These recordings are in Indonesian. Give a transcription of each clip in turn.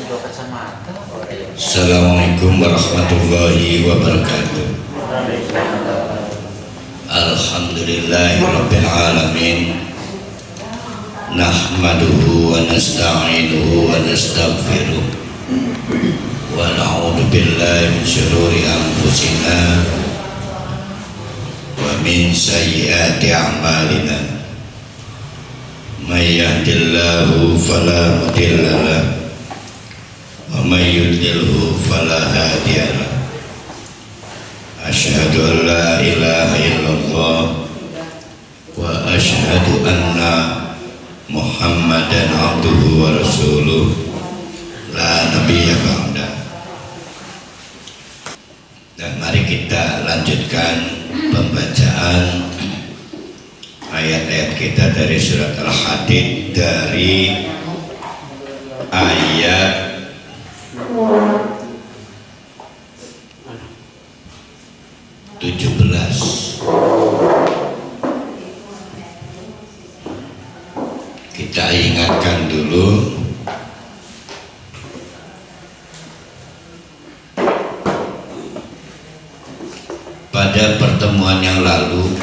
Assalamualaikum warahmatullahi wabarakatuh. Alhamdulillahirabbil alamin. Nahmaduhu wa nasta'inuhu wa nastaghfiruh. Wa na'udzu billahi min syururi anfusina wa min sayyiati a'malina. May yahdihillahu fala mudilla lahu wa may yudlilhu fala hadiya lahu. Asyhadu an la ilaha illallah wa asyhadu anna Muhammadan abduhu wa rasuluh la nabiyya ba'da. Dan mari kita lanjutkan pembacaan ayat-ayat kita dari surat Al-Hadid dari ayat 17. Kita ingatkan dulu pada pertemuan yang lalu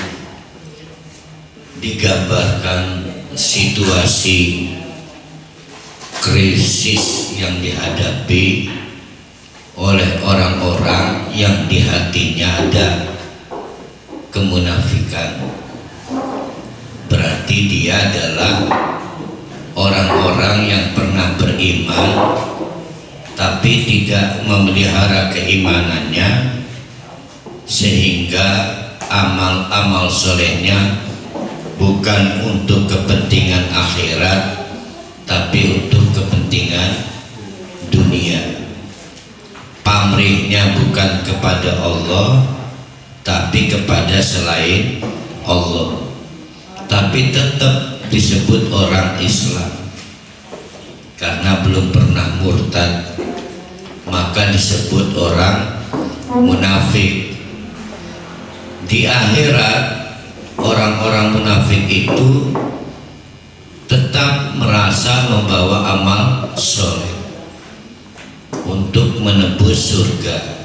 digambarkan situasi krisis yang dihadapi oleh orang-orang yang di hatinya ada kemunafikan. Berarti dia adalah orang-orang yang pernah beriman tapi tidak memelihara keimanannya, sehingga amal-amal solehnya bukan untuk kepentingan akhirat tapi untuk kepentingan dunia. Pamrihnya bukan kepada Allah tapi kepada selain Allah, tapi tetap disebut orang Islam. Karena belum pernah murtad maka disebut orang munafik. Di akhirat orang-orang munafik itu tetap merasa membawa amal soleh untuk menebus surga.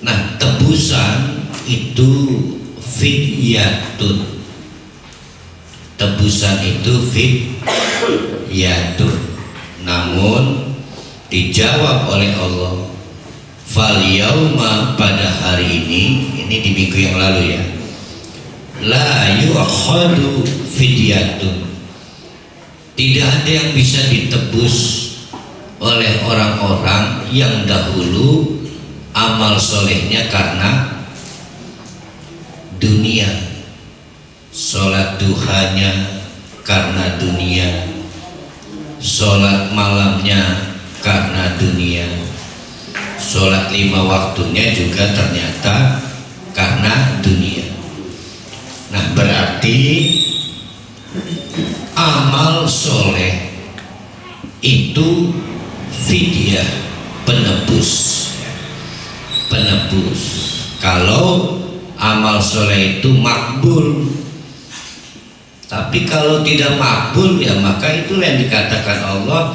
Nah, tebusan itu fidyatun. Tebusan itu fidyatun. Namun dijawab oleh Allah, fal yauma, pada hari ini di minggu yang lalu ya, la yu'khadu fidyatun. Tidak ada yang bisa ditebus oleh orang-orang yang dahulu amal solehnya karena dunia, sholat duhanya karena dunia, sholat malamnya karena dunia, sholat 5 waktunya juga ternyata karena dunia. Nah, berarti amal soleh itu fidyah, penebus. Kalau amal soleh itu makbul. Tapi kalau tidak makbul ya maka itulah yang dikatakan Allah,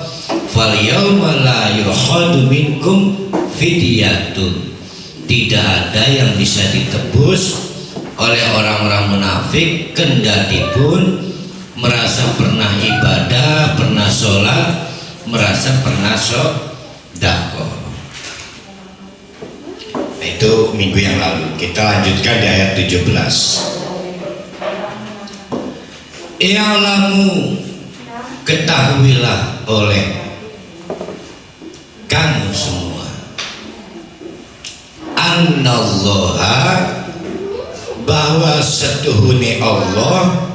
fal yauma la yukhadu minkum fidyatun. Tidak ada yang bisa ditebus oleh orang-orang munafik kendati pun merasa pernah ibadah, pernah sholat, merasa pernah sedekah. Itu minggu yang lalu. Kita lanjutkan di ayat 17. I'lamu, ketahuilah oleh kamu semua, annallaha, bahwa setuhune Allah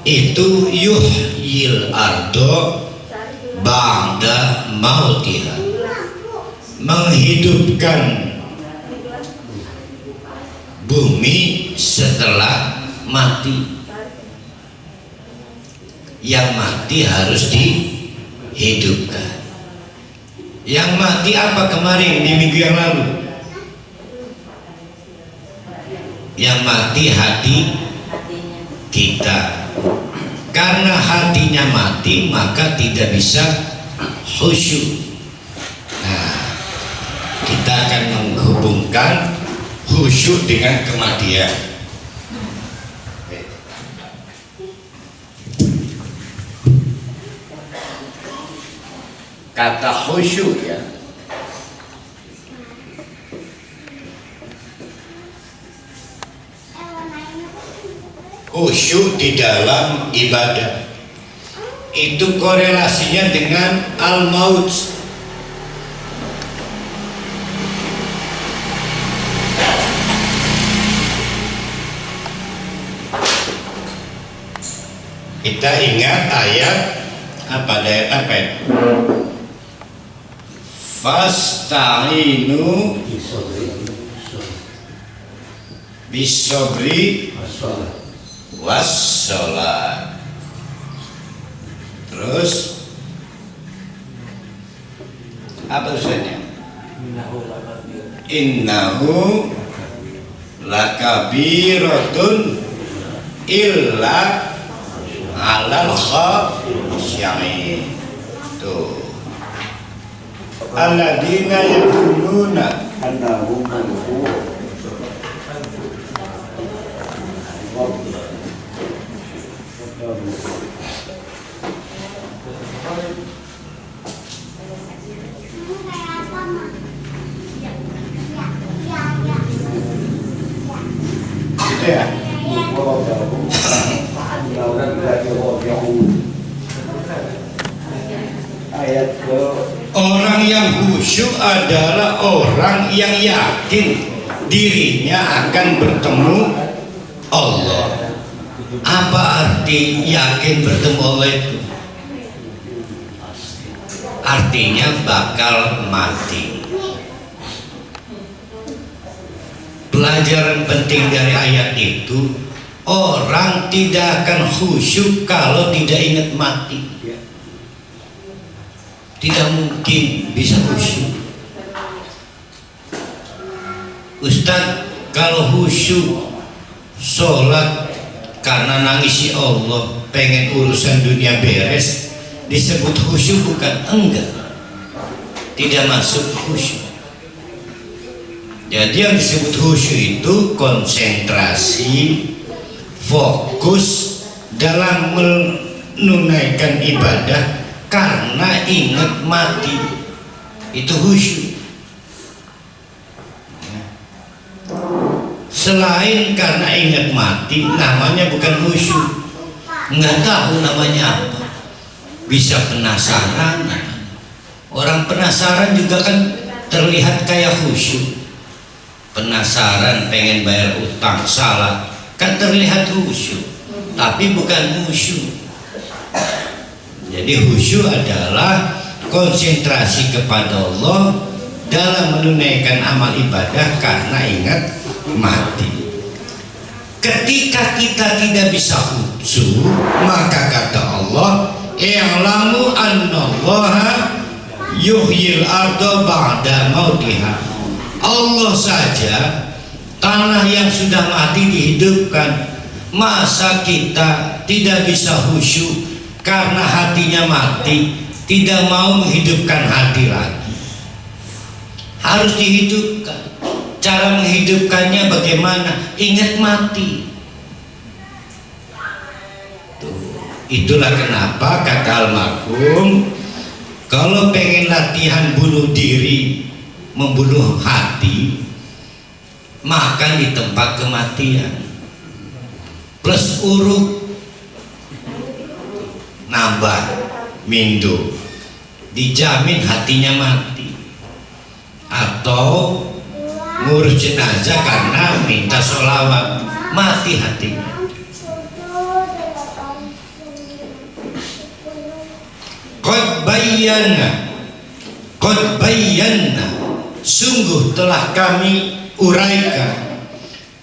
itu yuhyil ardo ba'da mautiha, menghidupkan bumi setelah mati. Yang mati harus dihidupkan. Yang mati apa kemarin di minggu yang lalu? Yang mati hati kita. Karena hatinya mati maka tidak bisa khusyuk. kita akan menghubungkan khusyuk dengan kematian. Kata khusyuk ya, khusyuk di dalam ibadah itu korelasinya dengan al-maut. Kita ingat ayat apa? Fasta'inu bisobri wassalat. Terus apa tulisannya? Innahu lakabiratun illa alal khasyi'in. Tuh. Alladzina yaquluna annahum gitu ya. Orang yang khusyuk adalah orang yang yakin dirinya akan bertemu Allah. Apa arti yakin bertemu Allah itu? Artinya bakal mati. Pelajaran penting dari ayat itu, orang tidak akan khusyuk kalau tidak ingat mati. Tidak mungkin bisa khusyuk. Ustaz, kalau khusyuk sholat karena nangisi Allah, pengen urusan dunia beres, disebut khusyuk bukan? Enggak, tidak masuk khusyuk. Jadi yang disebut khusyuk itu konsentrasi, fokus dalam menunaikan ibadah karena ingat mati. Itu khusyuk. Selain karena ingat mati, namanya bukan khusyuk. Nggak tahu namanya apa. Bisa penasaran. Orang penasaran juga kan terlihat kayak khusyuk. Penasaran pengen bayar utang, salah, kan terlihat khusyuk, tapi bukan khusyuk. Jadi khusyuk adalah konsentrasi kepada Allah dalam menunaikan amal ibadah karena ingat mati. Ketika kita tidak bisa khusyuk, maka kata Allah, i'lamu annallaha yuhyil arda ba'da mautiha. Allah saja tanah yang sudah mati dihidupkan. Masa kita tidak bisa khusyuk karena hatinya mati, tidak mau menghidupkan hati lagi? Harus dihidupkan. Cara menghidupkannya bagaimana? Ingat mati. Itulah kenapa kata almarhum, kalau pengen latihan bunuh diri, membunuh hati, makan di tempat kematian plus uruk, nambah mindo, dijamin hatinya mati. Atau ngurus jenazah karena minta sholawat, mati hatinya. Qad bayyana, sungguh telah kami uraikan,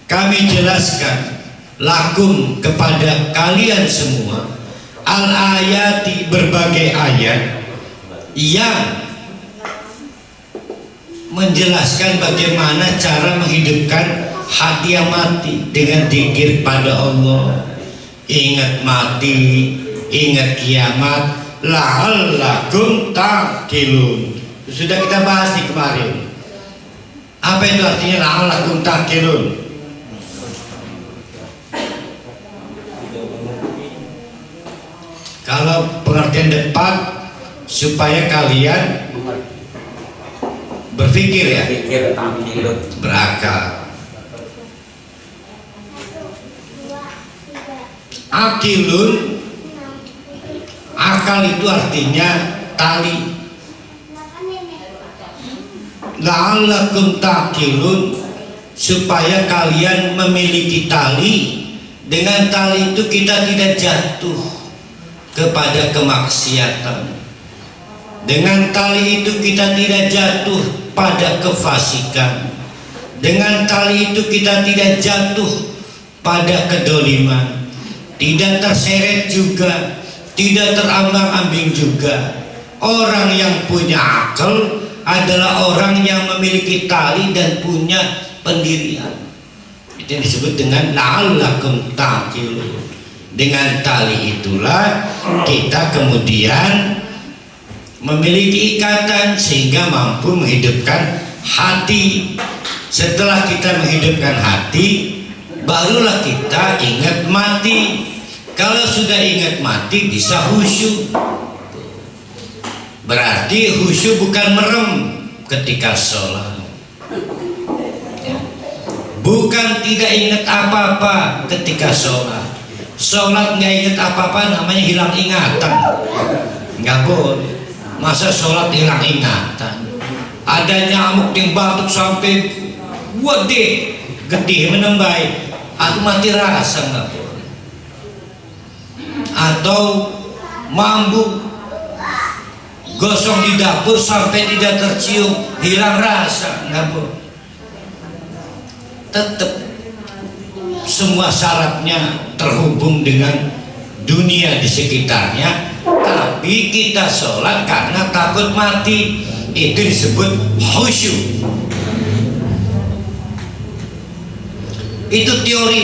kami jelaskan, lakum kepada kalian semua, al-ayati berbagai ayat yang menjelaskan bagaimana cara menghidupkan hati yang mati dengan zikir pada Allah, ingat mati, ingat kiamat, la'allakum taqilun. Sudah kita bahas di kemarin. Apa itu artinya la'allakum taqilun? Kalau pengertian depan, supaya kalian berpikir ya, berakal. Akilun, akal itu artinya tali. La'allakum taqilun, supaya kalian memiliki tali. Dengan tali itu kita tidak jatuh kepada kemaksiatan. Dengan tali itu kita tidak jatuh pada kefasikan. Dengan tali itu kita tidak jatuh pada kedoliman, tidak terseret juga, tidak terambang-ambing juga. Orang yang punya akal adalah orang yang memiliki tali dan punya pendirian. Itu disebut dengan la'allakum taqilun. Dengan tali itulah kita kemudian memiliki ikatan sehingga mampu menghidupkan hati. Setelah kita menghidupkan hati, barulah kita ingat mati. Kalau sudah ingat mati bisa khusyuk. Berarti khusyuk bukan merem ketika sholat, bukan tidak ingat apa-apa ketika sholat. Sholat nggak ingat apa-apa namanya hilang ingatan. Nggak boleh. Masa sholat hilang ingatan? Ada nyamuk yang batuk sampai gede menembai, atau mati rasa nggak boleh. Atau mabuk gosong di dapur sampai tidak tercium, hilang rasa, nggak boleh. Tetap semua syaratnya terhubung dengan dunia di sekitarnya, tapi kita sholat karena takut mati. Itu disebut khusyuk. Itu teori.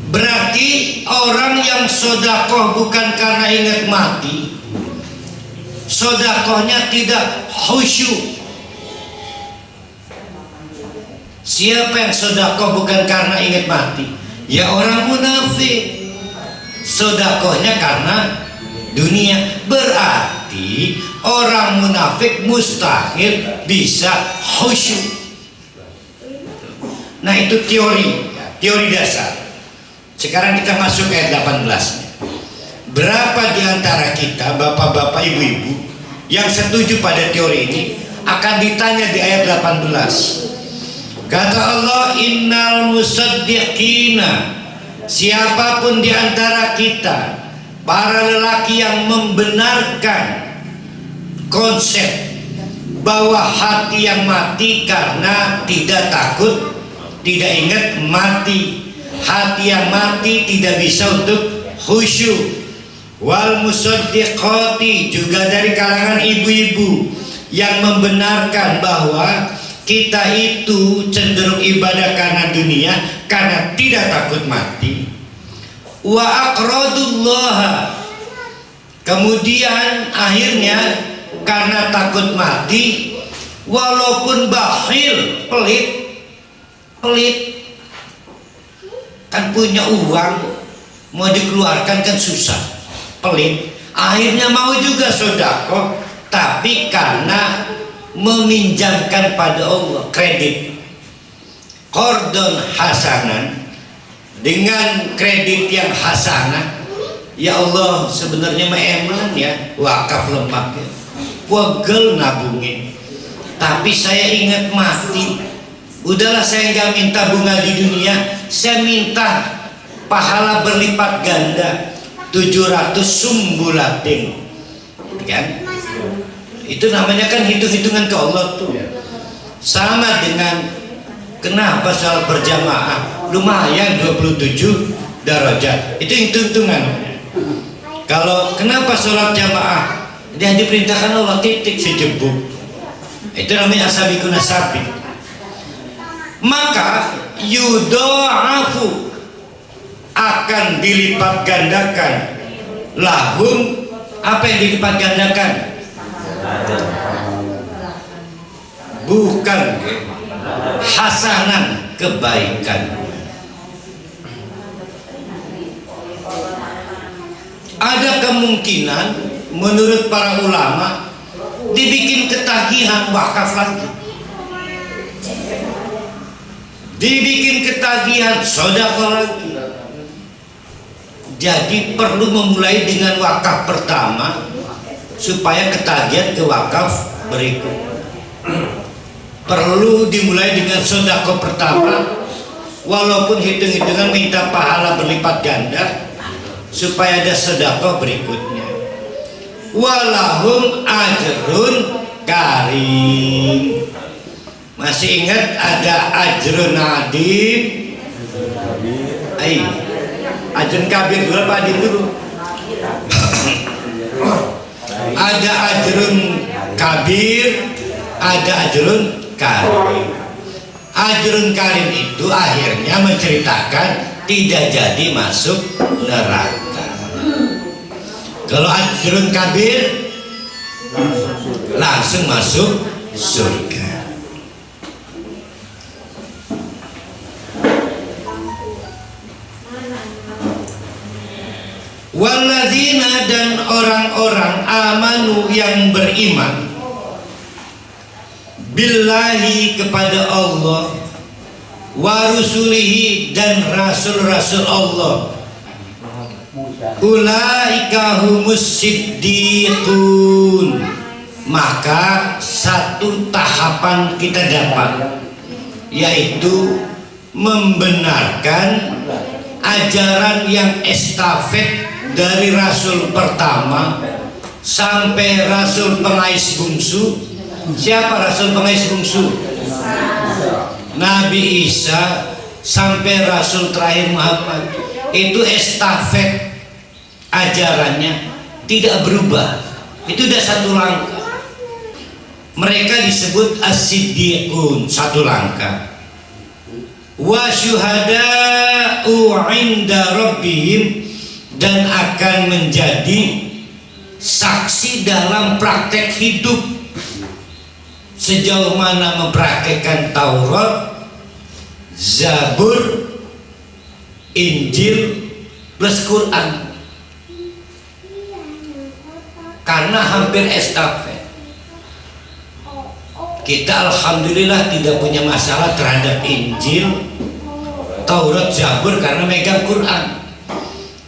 Berarti orang yang sodakoh bukan karena ingat mati, sodakohnya tidak khusyuk. Siapa yang sodakoh bukan karena ingat mati? Ya orang munafik. Sodakohnya karena dunia. Berarti orang munafik mustahil bisa khusyuk. Nah itu teori dasar. Sekarang kita masuk ayat 18. Berapa di antara kita, bapak-bapak, ibu-ibu, yang setuju pada teori ini akan ditanya di ayat 18. Kata Allah, innal musaddiqina, siapapun di antara kita, para lelaki yang membenarkan konsep bahwa hati yang mati karena tidak takut, tidak ingat mati, hati yang mati tidak bisa untuk khusyuk. Wal musaddiqati, juga dari kalangan ibu-ibu yang membenarkan bahwa kita itu cenderung ibadah karena dunia, karena tidak takut mati. Wa aqradullaha, kemudian akhirnya karena takut mati, walaupun bakhil, pelit, kan punya uang mau dikeluarkan kan susah, pelit, akhirnya mau juga sedekah, tapi karena meminjamkan pada Allah, kredit, qardon hasanan, dengan kredit yang hasanah. Ya Allah, sebenarnya mah eman ya, wakaf lemak ya, wagel nabungin, tapi saya ingat mati. Udahlah, saya nggak minta bunga di dunia, saya minta pahala berlipat ganda, 700 sumbulatin, kan? Itu namanya kan hitung-hitungan ke Allah tuh. Sama dengan kenapa sholat berjamaah lumayan 27 derajat, itu hitung-hitungan. Kalau kenapa sholat jamaah dia diperintahkan Allah titik sejebuk, itu namanya asabiqun asabiq. Maka yudo'afu, akan dilipat gandakan lahum. Apa yang dilipat gandakan? bukan hasanan, kebaikan. Ada kemungkinan menurut para ulama dibikin ketagihan wakaf lagi, dibikin ketagihan sedekah lagi. Jadi perlu memulai dengan wakaf pertama supaya ketagihan ke wakaf berikut. Perlu dimulai dengan sedekah pertama, walaupun hitung-hitungan minta pahala berlipat ganda, supaya ada sedekah berikutnya. Walahum ajrun karim. Masih ingat ada ajrun adim? Ajrun kabir dulu Pak Adim dulu. Ada ajrun kabir, ada ajrun karim. Ajrun karim itu akhirnya menceritakan tidak jadi masuk neraka. Kalau ajrun kabir langsung masuk surga. Walladzina, dan orang-orang amanu yang beriman billahi, kepada Allah, wa rusulihi, dan rasul-rasul Allah, ulaika humus siddiqun, maka satu tahapan kita dapat, yaitu membenarkan ajaran yang estafet dari rasul pertama sampai rasul pengais bungsu. Siapa rasul pengais bungsu? Nabi Isa sampai rasul terakhir Muhammad. Itu estafet ajarannya tidak berubah. Itu udah satu langkah. Mereka disebut as-siddiqun, satu langkah. Wa syuhada'u 'inda rabbihim, dan akan menjadi saksi dalam praktek hidup. Sejauh mana mempraktekkan Taurat, Zabur, Injil plus Quran. Karena hampir estafet. Kita alhamdulillah tidak punya masalah terhadap Injil, Taurat, Zabur karena megang Quran.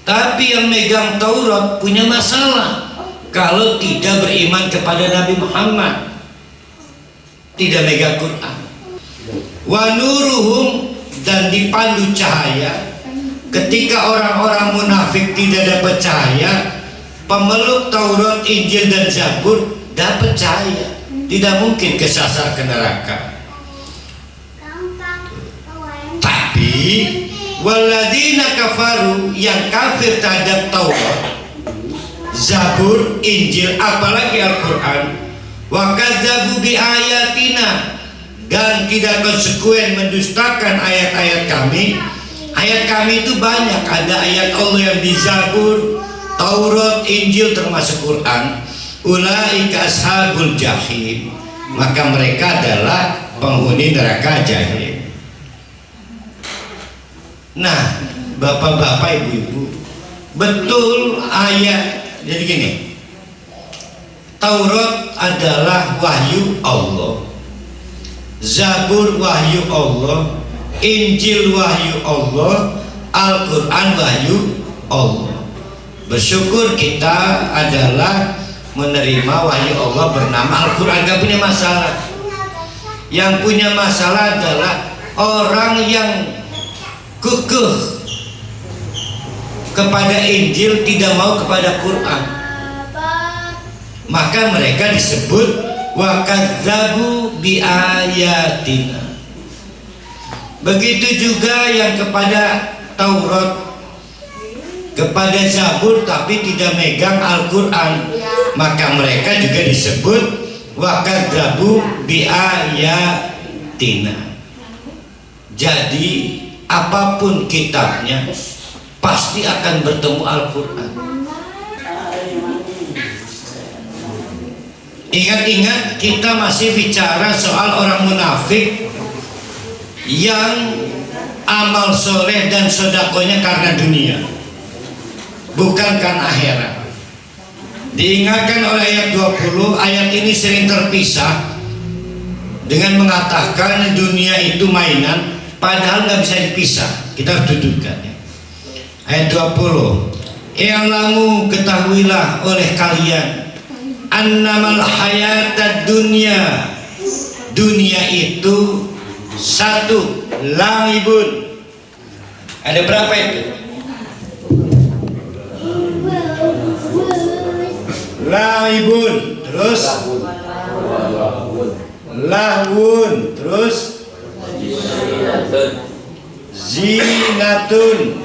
Tapi yang megang Taurat punya masalah kalau tidak beriman kepada Nabi Muhammad, tidak megang Quran. Wa nuruhum, dan dipandu cahaya. Ketika orang-orang munafik tidak dapat cahaya, pemeluk Taurat, Injil, dan Zabur dapat cahaya, tidak mungkin kesasar ke neraka. Tapi walladzina kafaru, yang kafir terhadap Taurat, Zabur, Injil, apalagi Al-Quran, wa kadzabu bi ayatina, dan tidak konsekuen mendustakan ayat-ayat kami. Ayat kami itu banyak, ada ayat Allah yang di Zabur, Taurat, Injil, termasuk Quran. Ulaika ashabul jahim, maka mereka adalah penghuni neraka jahim. Nah, bapak-bapak, ibu-ibu, betul ayat. Jadi gini, Taurat adalah wahyu Allah, Zabur wahyu Allah, Injil wahyu Allah, Al-Quran wahyu Allah. Bersyukur kita adalah menerima wahyu Allah bernama Al-Quran, gak punya masalah. Yang punya masalah adalah orang yang kekeh kepada Injil, tidak mau kepada Quran, maka mereka disebut wa kadzabu bi ayatina. Begitu juga yang kepada Taurat, kepada Zabur tapi tidak megang Al-Quran, maka mereka juga disebut wa kadzabu bi ayatina. Jadi apapun kitabnya pasti akan bertemu Al-Quran. Ingat-ingat kita masih bicara soal orang munafik yang amal soleh dan sodakonya karena dunia, bukan karena akhirat. Diingatkan oleh ayat 20, ayat ini sering terpisah dengan mengatakan dunia itu mainan, padahal nggak bisa dipisah. Kita harus dudukkan ya. Ayat 20, i'lamu, ketahuilah oleh kalian, annamal hayatad dunya, dunia itu satu, laibun. Ada berapa itu? Laibun, terus lahun, terus zinatun,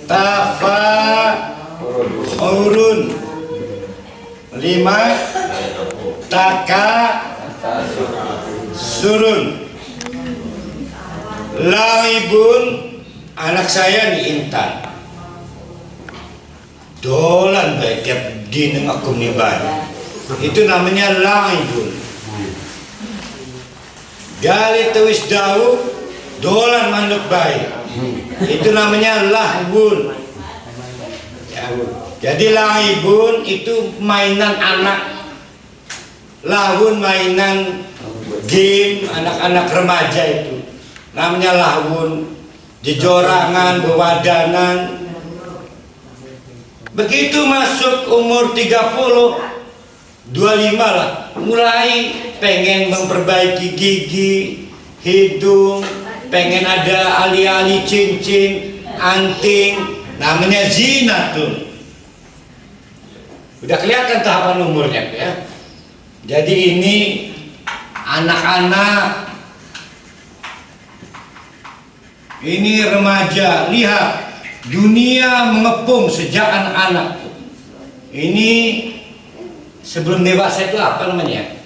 tafahurun, 5 takasurun. Laibun, anak saya di Intan dolan baik tiap dina aku nih baik, itu namanya laibun. Gali tuis daun dolan manduk baik, itu namanya lahbun ya. Jadi laibun itu mainan anak, lahun mainan game anak-anak remaja, itu namanya lahun. Jejorangan, bewadanan. Begitu masuk umur 30, 25 lah, mulai pengen memperbaiki gigi, hidung, pengen ada ali-ali cincin, anting, namanya zinatun. Udah kelihatan tahapan umurnya ya. Jadi ini anak-anak, ini remaja, lihat dunia mengepung sejak anak-anak. Ini sebelum dewasa itu apa namanya?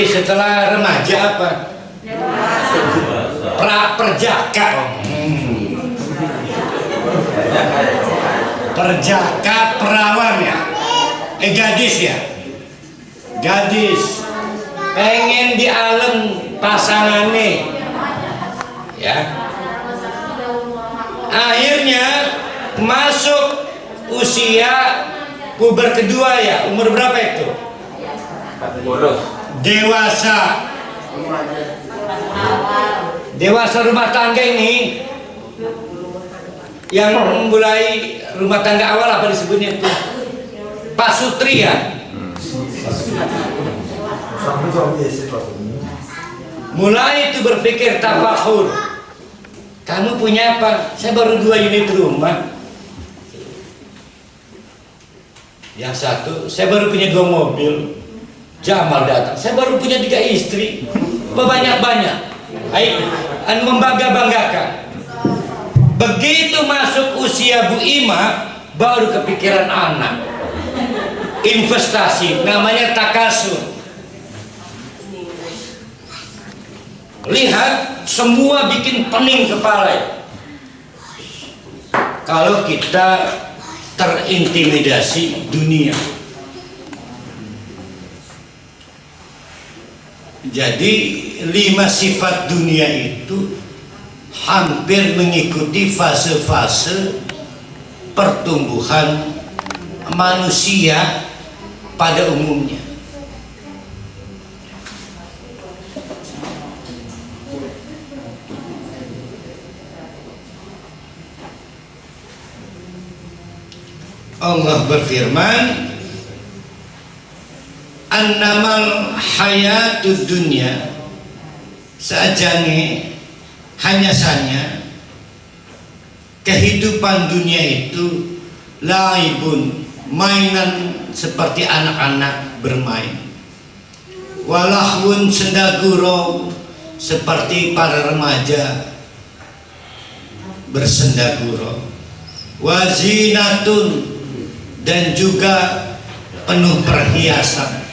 Setelah remaja apa? Perjaka. Perjaka, perawan ya. Gadis ya. Gadis. Pengen di alam pasangannya. Ya. Akhirnya masuk usia puber kedua ya. Umur berapa itu? 40. Dewasa. Dewasa rumah tangga ini, yang mulai rumah tangga awal apa disebutnya itu? Pasutri ya. Mulai itu berpikir tafakhur. Kamu punya apa? Saya baru 2 unit rumah. Yang satu, saya baru punya 2 mobil. Jamal datang, saya baru punya 3 istri. Banyak-banyak. Ayo, membangga-banggakan. Begitu masuk usia Bu Ima, baru kepikiran anak. Investasi, namanya takasur. Lihat, semua bikin pening kepala. Kalau kita terintimidasi dunia. Jadi 5 sifat dunia itu hampir mengikuti fase-fase pertumbuhan manusia pada umumnya. Allah berfirman, annamal hayatud dunya, sajane hanya saja kehidupan dunia itu laibun, mainan seperti anak-anak bermain, walahun, sendaguro seperti para remaja bersendaguro, wazinatun, dan juga penuh perhiasan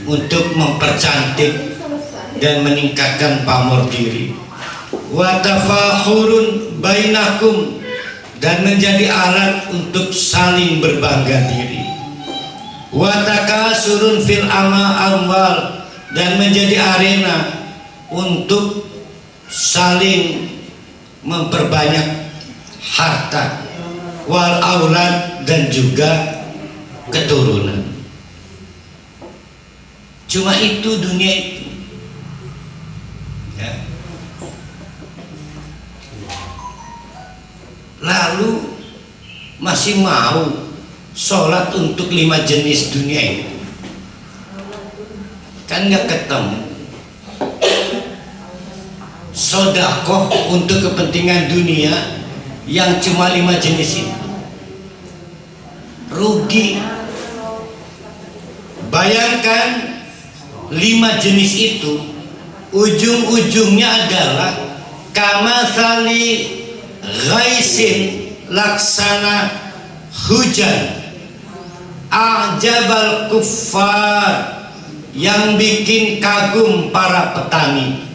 untuk mempercantik dan meningkatkan pamor diri. Wa tafakhurun bainakum, dan menjadi alat untuk saling berbangga diri. Wa takasurun fil amwal, dan menjadi arena untuk saling memperbanyak harta, wal aulad, dan juga keturunan. Cuma itu dunia itu, ya. Lalu masih mau sholat untuk 5 jenis dunia itu, kan nggak ketemu. Sodakoh untuk kepentingan dunia yang cuma 5 jenis itu, rugi. Bayangkan 5 jenis itu ujung-ujungnya adalah kamatsali ghaisin, laksana hujan a'jabal kuffar, yang bikin kagum para petani.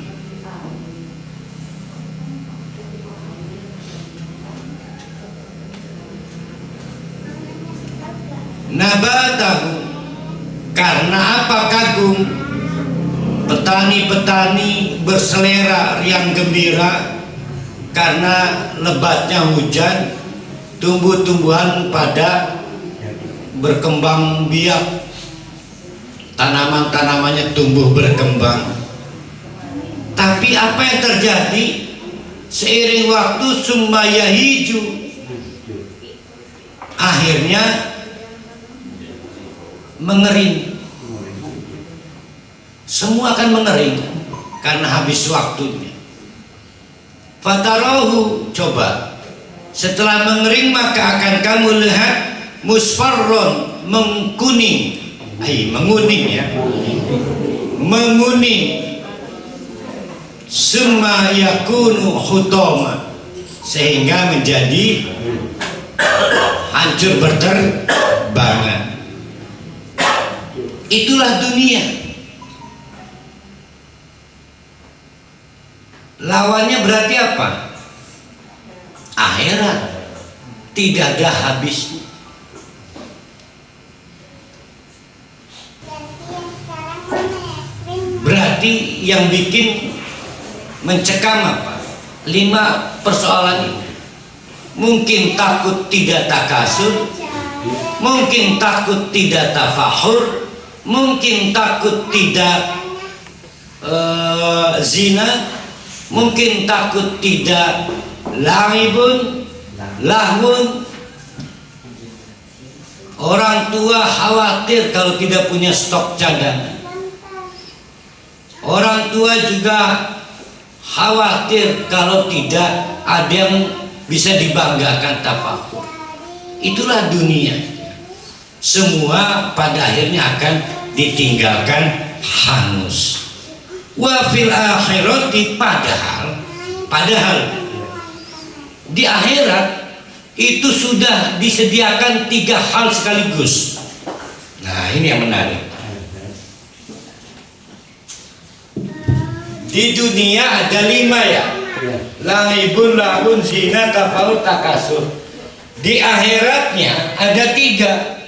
Nabatahu, karena apa kagum? Petani-petani berselera riang gembira karena lebatnya hujan, tumbuh-tumbuhan pada berkembang biak, tanaman-tanamannya tumbuh berkembang. Tapi apa yang terjadi? Seiring waktu sumbaya hijau, akhirnya mengering. Semua akan mengering karena habis waktunya. Fatarahu, coba, setelah mengering maka akan kamu lihat musfarron, mengkuning, menguning ya, menguning. Summa yakunu hutoma, sehingga menjadi hancur berterbangan. Itulah dunia. Lawannya berarti apa? Akhirat, tidak ada habisnya. Berarti yang bikin mencekam apa? 5 persoalan ini. Mungkin takut tidak takasur, mungkin takut tidak tafahur, mungkin takut tidak zina, mungkin takut tidak lahibun, lahun. Orang tua khawatir kalau tidak punya stok cadangan. Orang tua juga khawatir kalau tidak ada yang bisa dibanggakan tafakur. Itulah dunia. Semua pada akhirnya akan ditinggalkan hangus. Wa fil akhirati, padahal di akhirat itu sudah disediakan 3 hal sekaligus. Nah, ini yang menarik. Di dunia ada 5 ya, lahibun, lahun, zina, tafahur, takasur. Di akhiratnya ada 3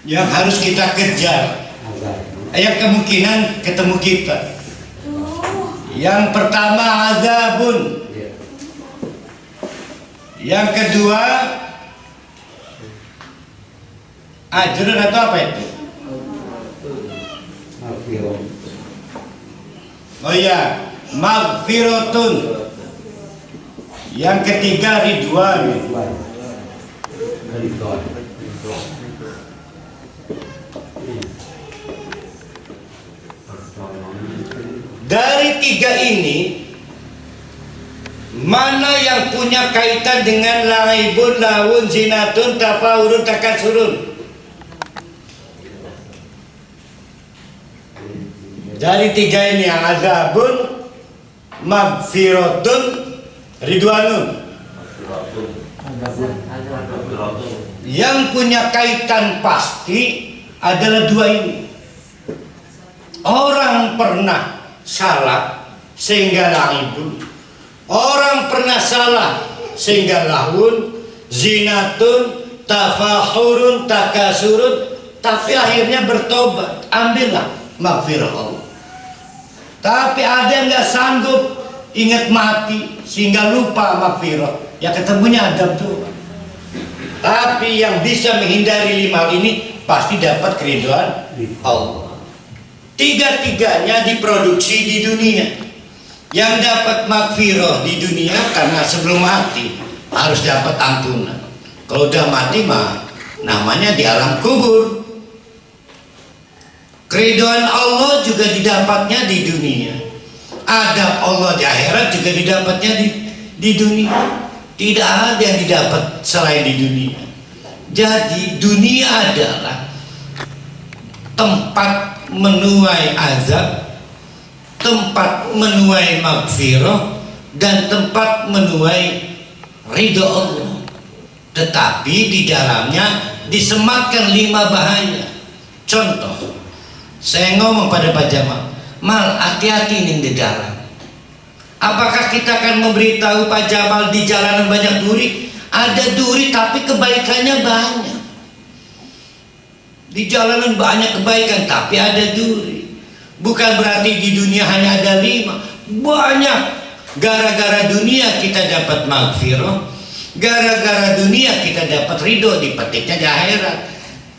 yang harus kita kejar, yang kemungkinan ketemu kita. Yang pertama azabun, yang kedua ajrun atau apa itu? Oh ya, maghfiratun. Yang ketiga ridwan. Dari 3 ini, mana yang punya kaitan dengan laibun, lahun, zinatun, tafahurun, takasurun? Dari 3 ini, azabun, maghfiratun, ridwanun. Yang punya kaitan pasti adalah 2 ini. Orang pernah salah sehingga laibun, Orang pernah salah sehingga lahun, zinatun, tafahurun, takasurun, tapi akhirnya bertobat, ambillah maghfirah Allah. Tapi ada yang nggak sanggup, ingat mati sehingga lupa maghfirah, ya ketemunya adab tuh. Tapi yang bisa menghindari 5 hal ini pasti dapat keridhaan Allah. Tiga-tiganya diproduksi di dunia. Yang dapat maghfirah di dunia karena sebelum mati harus dapat ampunan. Kalau udah mati mah namanya di alam kubur. Keridhaan Allah juga didapatnya di dunia. Adab Allah di akhirat juga didapatnya di dunia. Tidak ada yang didapat selain di dunia. Jadi dunia adalah tempat menuai azab, tempat menuai maghfirah, dan tempat menuai ridho Allah. Tetapi di dalamnya disematkan 5 bahaya. Contoh, saya ngomong pada Pak Jamal, Mal, hati-hati nih di dalam. Apakah kita akan memberitahu Pak Jamal di jalanan banyak duri? Ada duri tapi kebaikannya banyak. Di jalanan banyak kebaikan tapi ada duri. Bukan berarti di dunia hanya ada 5. Banyak. Gara-gara dunia kita dapat maghfirah, gara-gara dunia kita dapat ridho, dipetiknya di akhirat.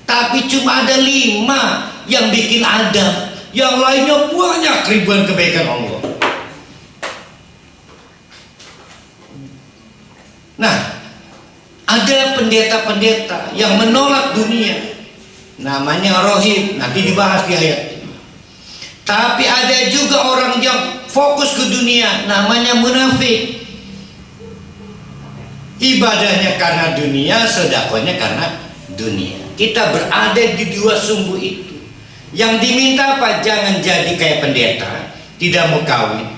Tapi cuma ada 5 yang bikin adab, yang lainnya banyak ribuan kebaikan Allah. Nah, ada pendeta-pendeta yang menolak dunia, namanya rohib, nanti dibahas di ayat. Tapi ada juga orang yang fokus ke dunia, namanya munafik. Ibadahnya karena dunia, sedekahnya karena dunia. Kita berada di 2 sumbu itu. Yang diminta apa? Jangan jadi kayak pendeta, tidak mau kawin,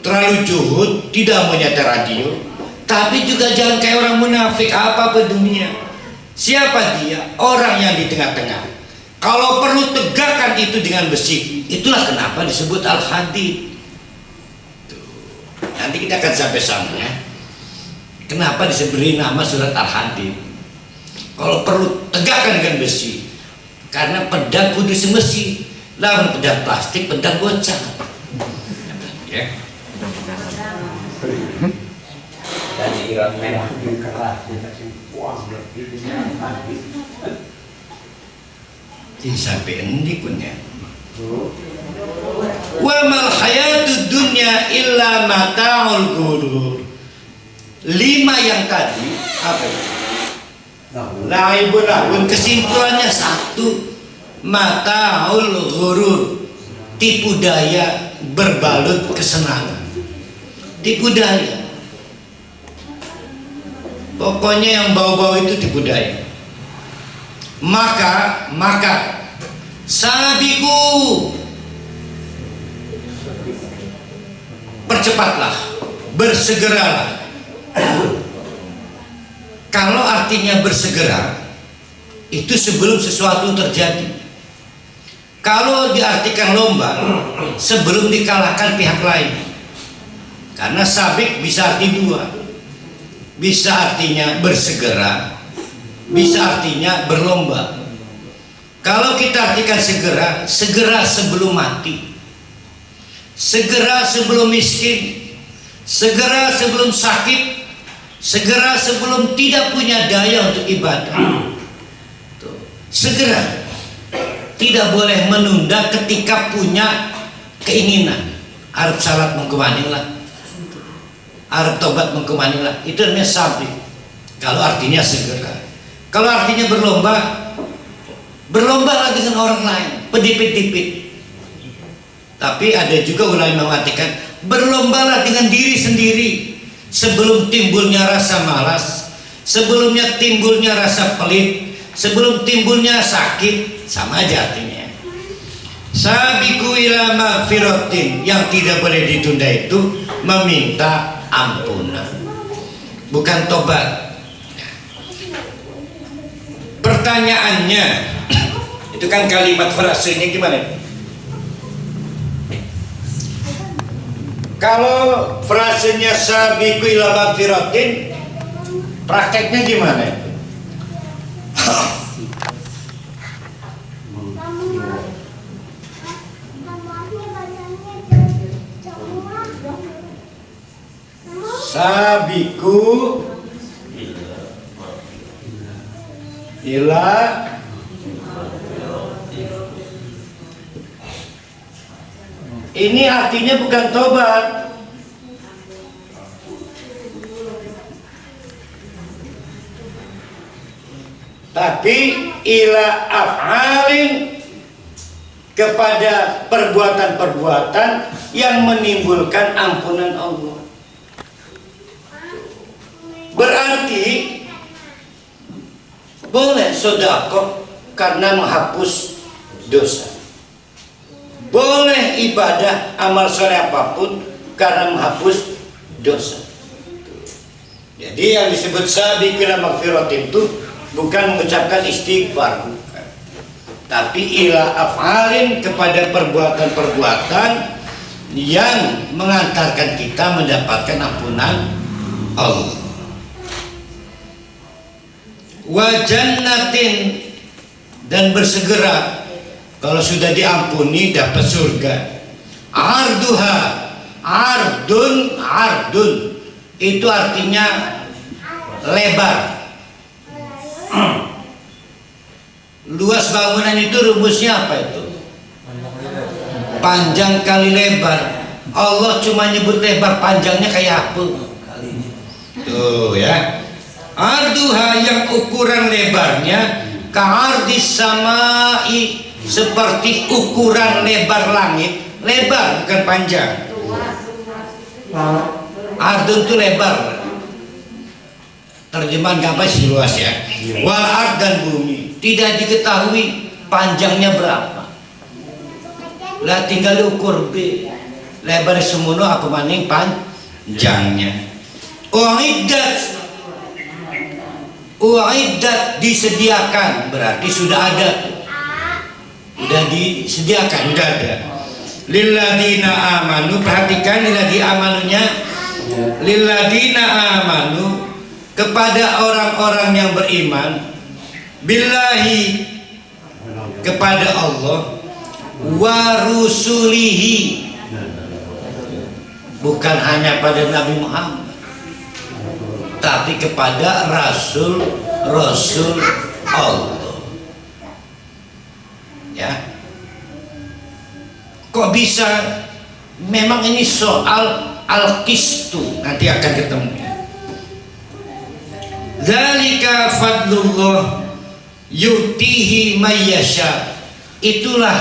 terlalu juhud, tidak mau nyetel radio. Tapi juga jangan kayak orang munafik, apa-apa dunia. Siapa dia? Orang yang di tengah-tengah. Kalau perlu tegakkan itu dengan besi. Itulah kenapa disebut Al-Hadid. Nanti kita akan sampai sana ya. Kenapa disebut nama surat Al-Hadid? Kalau perlu tegakkan dengan besi. Karena pedang kudu semesi. Lawan pedang plastik, pedang gocap. Ya. Dari Iran merah keras. Sampai endi punya. Wa mal hayatud dunya illa mata'ul ghurur. 5 yang tadi apa itu? Laibun, kesimpulannya 1, mata'ul ghurur, tipu daya berbalut kesenangan. Tipu daya. Pokoknya yang bau-bau itu tipu daya. Maka sabiku, percepatlah, bersegeralah. Kalau artinya bersegera itu sebelum sesuatu terjadi. Kalau diartikan lomba, sebelum dikalahkan pihak lain. Karena sabik bisa arti 2. Bisa artinya bersegera, bisa artinya berlomba. Kalau kita artikan segera, segera sebelum mati, segera sebelum miskin, segera sebelum sakit, segera sebelum tidak punya daya untuk ibadah. Segera, tidak boleh menunda ketika punya keinginan. Arab salat mengkemanilah, Arab tobat mengkemanilah, itu namanya sabik. Kalau artinya segera. Kalau artinya berlomba, berlombalah dengan orang lain, pedipit-dipit. Tapi ada juga ulama yang mengatakan berlombalah dengan diri sendiri sebelum timbulnya rasa malas, sebelumnya timbulnya rasa pelit, sebelum timbulnya sakit, sama aja artinya. Sabiqu ila magfiratin, yang tidak boleh ditunda itu meminta ampunan, bukan tobat. Pertanyaannya, itu kan kalimat frasenya gimana? Kalau frasenya sabiqu ila magfiratin, prakteknya gimana itu? Sabiqu ila ini artinya bukan tobat, tapi ila af'alin, kepada perbuatan-perbuatan yang menimbulkan ampunan Allah. Berarti boleh sedekah karena menghapus dosa. Boleh ibadah amal soleh apapun karena menghapus dosa. Jadi yang disebut sabiqu ila magfiratin itu bukan mengucapkan istighfar, bukan. Tapi ila af'alin, kepada perbuatan-perbuatan yang mengantarkan kita mendapatkan ampunan Allah. Wa jannatin, dan bersegera kalau sudah diampuni dapat surga. Arduha, ardun itu artinya lebar. Luas bangunan itu rumusnya apa itu? Panjang kali lebar. Allah cuma nyebut lebar, panjangnya kayak apa? Tuh ya. Arduha, yang ukuran lebarnya ka'ardis samai, seperti ukuran lebar langit. Lebar bukan panjang. Ardun itu lebar. Terjemahan gampang sih, luas ya. Wal ard, dan bumi. Tidak diketahui panjangnya berapa. Lah tinggal diukur B. Lebar semono apa maning panjangnya. Uiddat, disediakan, berarti sudah ada. Sudah disediakan, sudah ada. Lilladina amanu, perhatikan lilladina amanunya. Lilladina amanu, kepada orang-orang yang beriman, billahi, kepada Allah, wa rusulihi, bukan hanya pada Nabi Muhammad, tapi kepada Rasul Allah. Ya, kok bisa? Memang ini soal al-qistu, nanti akan ketemu. Dzalika fadlullah yutihi mayyasha, itulah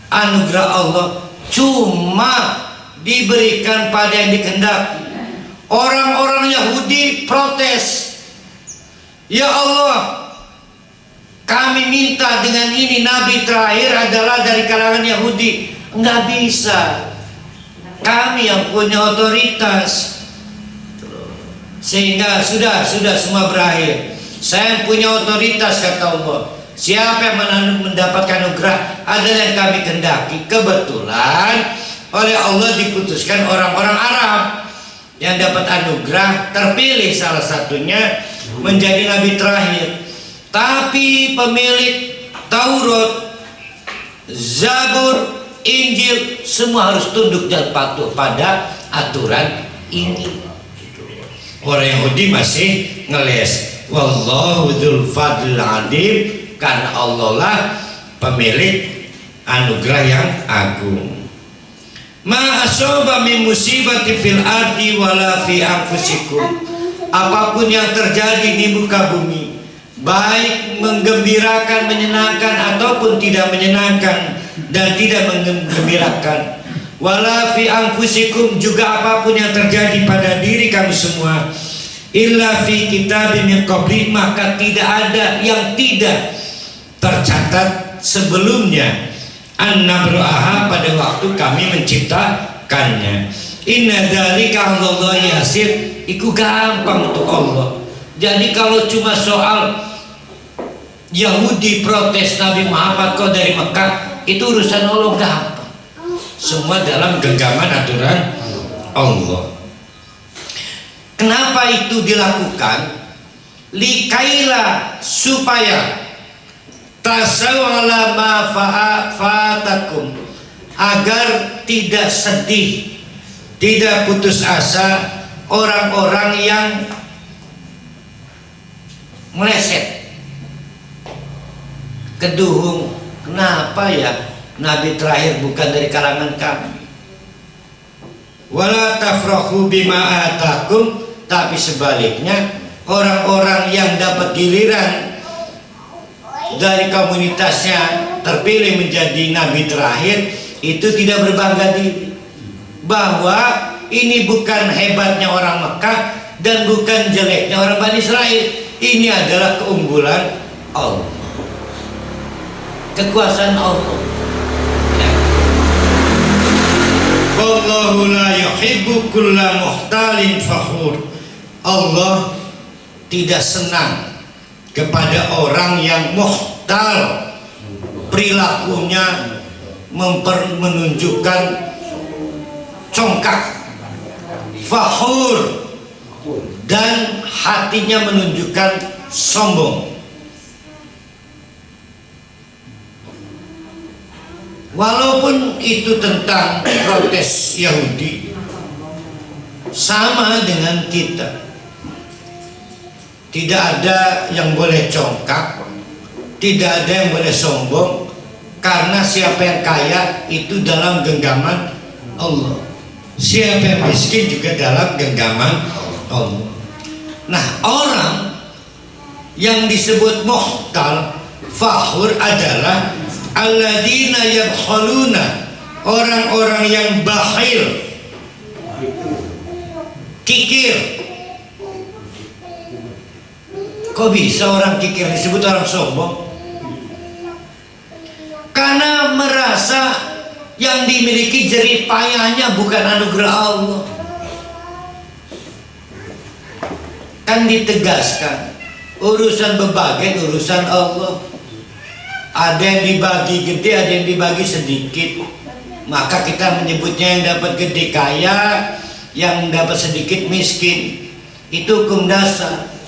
anugerah Allah, cuma diberikan pada yang dikehendaki. Orang-orang Yahudi protes, ya Allah, kami minta dengan ini nabi terakhir adalah dari kalangan Yahudi. Enggak bisa, kami yang punya otoritas. Sehingga sudah semua berakhir. Saya punya otoritas, kata Allah. Siapa yang mendapatkan anugerah adalah yang kami kehendaki. Kebetulan oleh Allah diputuskan orang-orang Arab yang dapat anugerah, terpilih salah satunya menjadi nabi terakhir. Tapi pemilik Taurat, Zabur, Injil, semua harus tunduk dan patuh pada aturan ini. Orang Yahudi masih ngeles, wallahu dzul fadlil adim, karena Allah lah pemilik anugerah yang agung. Ma asaba min musibati fil ardi wala fi anfusikum, apapun yang terjadi di muka bumi, baik menggembirakan, menyenangkan ataupun tidak menyenangkan dan tidak menggembirakan, wala fi anfusikum, juga apapun yang terjadi pada diri kamu semua, illa fi kitabim min qabli, maka tidak ada yang tidak tercatat sebelumnya, an-nabraha, pada waktu kami menciptakannya. Inna dzalika 'alallahi yasir, itu gampang untuk Allah. Jadi kalau cuma soal Yahudi protes Nabi Muhammad kok dari Mekah, itu urusan Allah, gampang. Semua dalam genggaman aturan Allah. Kenapa itu dilakukan? Likaila, supaya tasawala ma fatakum, agar tidak sedih, tidak putus asa orang-orang yang meleset. Keduhung, kenapa ya Nabi terakhir bukan dari kalangan kami? Wala tafrahu bima atakum, tapi sebaliknya orang-orang yang dapat giliran dari komunitasnya terpilih menjadi Nabi terakhir itu tidak berbangga diri bahwa ini bukan hebatnya orang Mekah dan bukan jeleknya orang Bani Israel. Ini adalah keunggulan Allah, kekuasaan Allah. Wallahu la yuhibbu kulla muhtalin fakhur. Allah tidak senang kepada orang yang muhtal, perilakunya menunjukkan congkak, fakhur, dan hatinya menunjukkan sombong. Walaupun itu tentang protes Yahudi, sama dengan kita. Tidak ada yang boleh congkak, tidak ada yang boleh sombong, karena siapa yang kaya itu dalam genggaman Allah, siapa yang miskin juga dalam genggaman Allah. Nah, orang yang disebut muhtal, fakhur adalah alladzina yabkhaluna, orang-orang yang bakhil, kikir. Kok bisa orang kikir disebut orang sombong? Karena merasa yang dimiliki jerih payahnya bukan anugerah Allah. Kan ditegaskan, urusan bebagian urusan Allah. Ada yang dibagi gede, ada yang dibagi sedikit. Maka kita menyebutnya yang dapat gede kaya, yang dapat sedikit miskin. Itu hukum dasar.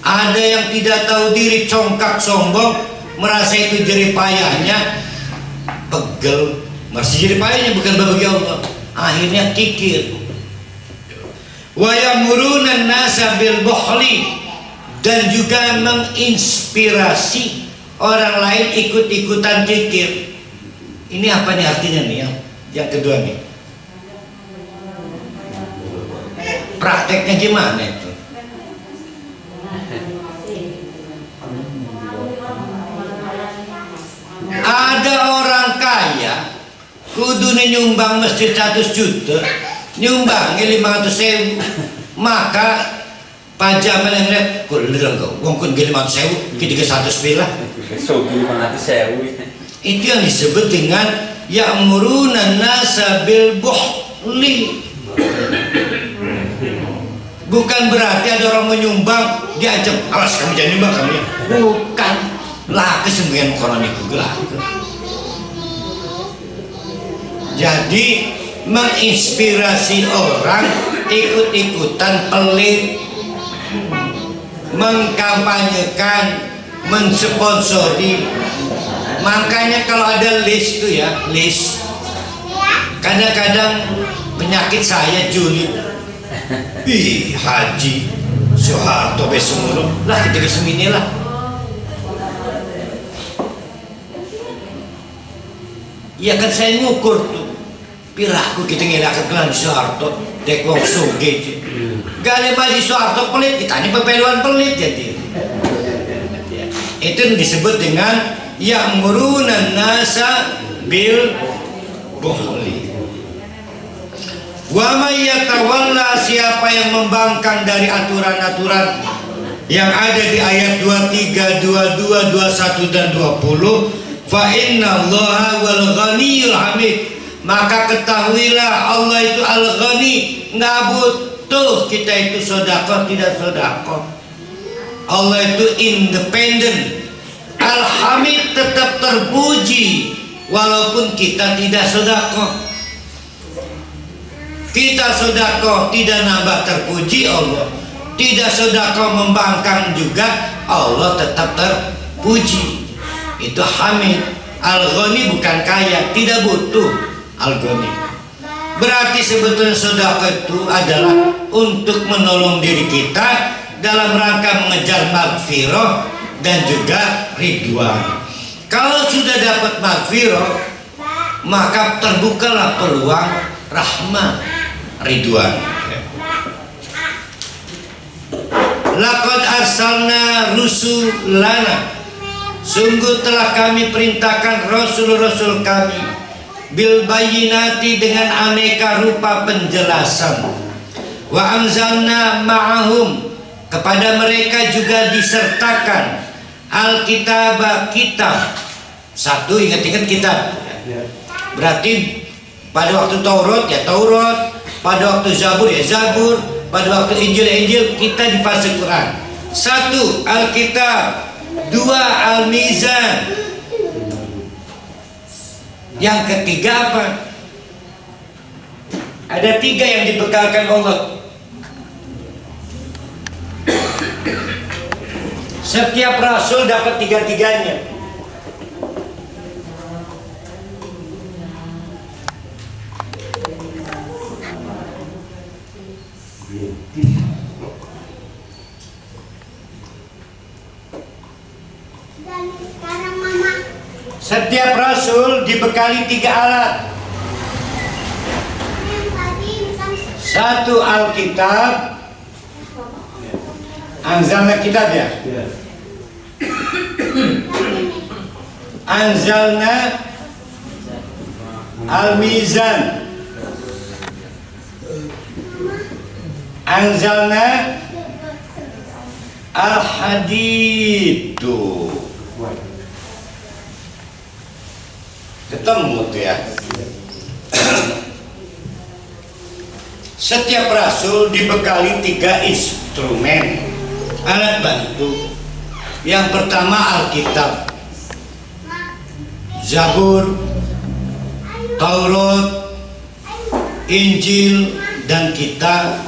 Ada yang tidak tahu diri, congkak, sombong, merasa itu jerih payahnya, pegel, masih jerih payahnya bukan bagi Allah. Akhirnya kikir. Wa yamuruna nasa bil bukhli, dan juga menginspirasi orang lain ikut-ikutan kikir. Ini apa nih artinya nih yang kedua nih? Prakteknya gimana itu? Ada orang kaya kudunya nyumbang masjid 100 juta, nyumbangnya 500.000, maka Pak Jamal yang lihat, kok lirang kau, wong kun 500.000, kita 100 bila. Itu yang disebut dengan ya'muruna nasa bil bukhli. Bukan berarti ada orang menyumbang diancam, awas kamu jangan nyumbang kamu ya. Bukan, lah kesembuhan ekonomi gelap. Jadi menginspirasi orang ikut-ikutan pelit, mengkampanyekan, mensponsori. Makanya kalau ada list tuh ya, list. Kadang-kadang penyakit saya julid. Ih, Haji Soeharto besok lah kita kesemini lah. Ya kan saya ngukur tuh. Piraku kita ngedakan kelan Soeharto, dek wong sugih. Gale bagi Soeharto pelit, kita ini pepeluan pelit jadi. Itu yang disebut dengan ya'muruna nasa bil bukhli. Wa may yatawalla, siapa yang membangkang dari aturan-aturan yang ada di ayat 23, 22, 21 dan 20, fa innallaha wal ghaniyul hamid, maka ketahuilah Allah itu al-ghani, nggak butuh kita itu sedekah tidak sedekah. Allah itu independen, al-hamid, tetap terpuji walaupun kita tidak sedekah. Kita sedekah tidak nambah terpuji Allah, tidak sedekah membangkang juga Allah tetap terpuji. Itu hamid. Al-ghani bukan kaya, tidak butuh al-ghani. Berarti sebetulnya sedekah itu adalah untuk menolong diri kita dalam rangka mengejar maghfirah dan juga ridwan. Kalau sudah dapat maghfirah, maka terbukalah peluang rahmat ridwan. Laqad arsalna rusulana, sungguh telah kami perintahkan rasul-rasul kami bil bayyinati dengan aneka rupa penjelasan. Wa anzalna ma'ahum, kepada mereka juga disertakan alkitab, kitab. Satu, ingat-ingat kitab. Berarti pada waktu Taurat ya Taurat, pada waktu Zabur ya Zabur, pada waktu Injil kita di fase Quran. Satu, alkitab. Dua, al-mizan. Yang ketiga apa? Ada tiga yang dibekalkan Allah. Setiap rasul dapat tiga-tiganya. Setiap rasul dibekali tiga alat. Satu, Alkitab. Anzalna kitab ya. Anzalna al-mizan. Anzalna al-hadid. Tuh ketemu tuh ya. Setiap rasul dibekali tiga instrumen, alat bantu. Yang pertama Alkitab, Zabur, Taurat, Injil, dan kita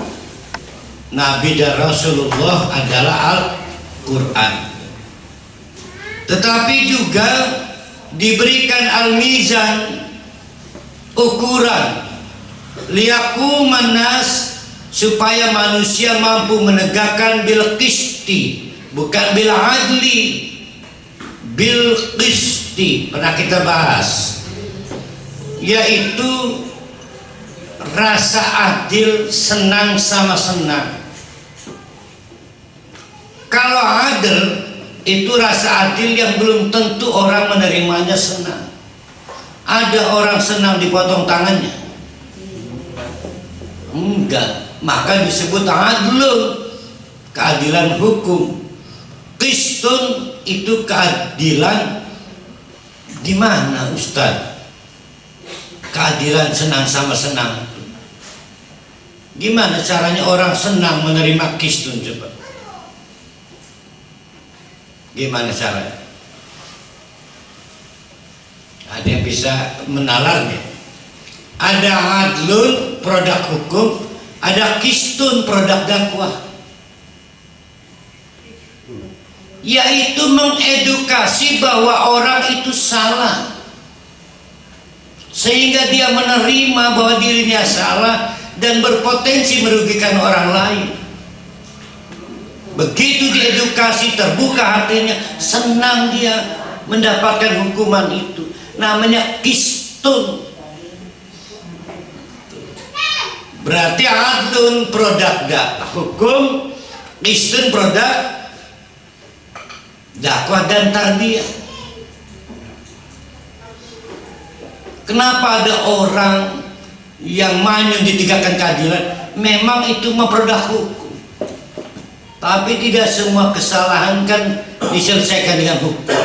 Nabi dan Rasulullah adalah Al-Quran. Tetapi juga diberikan al-mizan, ukuran, liyaquman nas, supaya manusia mampu menegakkan bil qisti, bukan bil adli, bil qisti. Pernah kita bahas, yaitu rasa adil, senang sama senang. Kalau adil itu rasa adil yang belum tentu orang menerimanya senang. Ada orang senang dipotong tangannya? Enggak. Maka disebut adlun, keadilan hukum. Qistun itu keadilan. Di mana Ustaz? Keadilan senang sama senang. Gimana caranya orang senang menerima qistun coba? Gimana caranya? Ada yang bisa menalarnya. Ada adlun, produk hukum. Ada qistun, produk dakwah. Yaitu mengedukasi bahwa orang itu salah, sehingga dia menerima bahwa dirinya salah dan berpotensi merugikan orang lain. Begitu diedukasi, terbuka hatinya, senang dia mendapatkan hukuman itu. Namanya qistun. Berarti adlun produk hukum, qistun produk dakwah dan tarbiyah. Kenapa ada orang yang manyun ditegakkan keadilan? Memang itu memproduk hukum, tapi tidak semua kesalahan kan diselesaikan dengan hukum.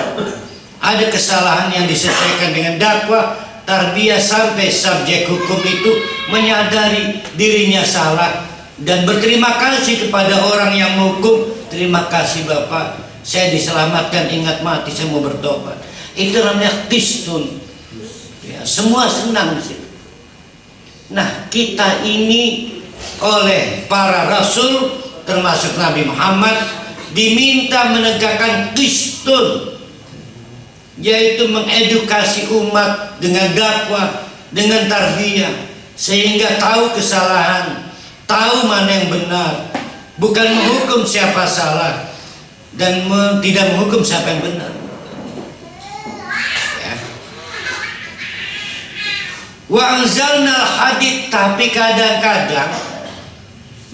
Ada kesalahan yang diselesaikan dengan dakwah, tarbiyah, sampai subjek hukum itu menyadari dirinya salah dan berterima kasih kepada orang yang menghukum. Terima kasih Bapak, saya diselamatkan, ingat mati saya mau bertobat. Itu namanya qistun. Ya, semua senang di situ. Nah, kita ini oleh para rasul termasuk Nabi Muhammad diminta menegakkan qistun, yaitu mengedukasi umat dengan dakwah, dengan tarbiyah, sehingga tahu kesalahan, tahu mana yang benar, bukan menghukum siapa salah dan tidak menghukum siapa yang benar. Ya. Wa anzalnal hadid, tapi kadang-kadang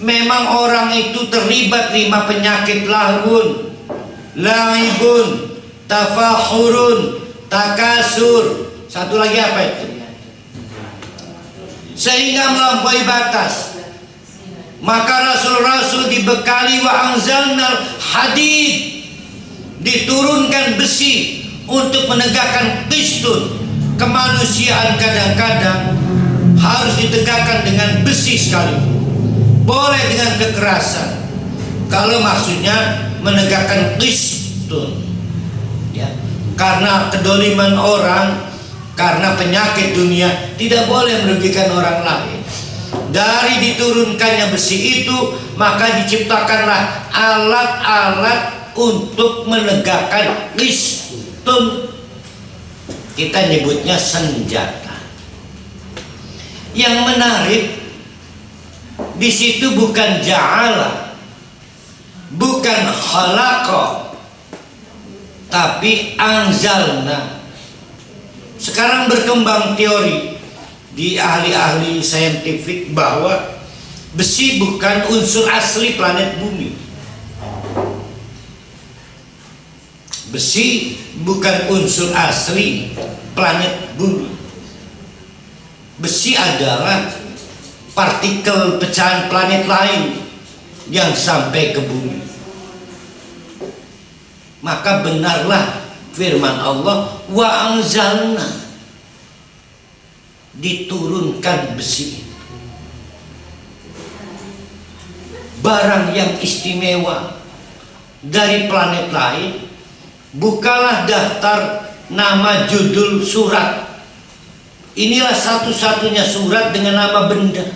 memang orang itu terlibat 5 penyakit: lahun, laibun, tafahurun, takasur. Satu lagi apa itu? Sehingga melampaui batas. Maka rasul-rasul dibekali wa anzalnal hadid, diturunkan besi untuk menegakkan qistun. Kemanusiaan kadang-kadang harus ditegakkan dengan besi sekali. Boleh dengan kekerasan kalau maksudnya menegakkan qistun, ya. Karena kedoliman orang, karena penyakit dunia, tidak boleh merugikan orang lain. Dari diturunkannya besi itu, maka diciptakanlah alat-alat untuk menegakkan qistun. Kita nyebutnya senjata. Yang menarik, di situ bukan ja'ala, bukan khalaqa, tapi anzalna. Sekarang berkembang teori di ahli-ahli saintifik bahwa besi bukan unsur asli planet bumi. Besi bukan unsur asli planet bumi. Besi adalah partikel pecahan planet lain yang sampai ke bumi. Maka benarlah firman Allah, wa anzalna, diturunkan besi. Barang yang istimewa dari planet lain. Bukalah daftar nama judul surat. Inilah satu-satunya surat dengan nama benda.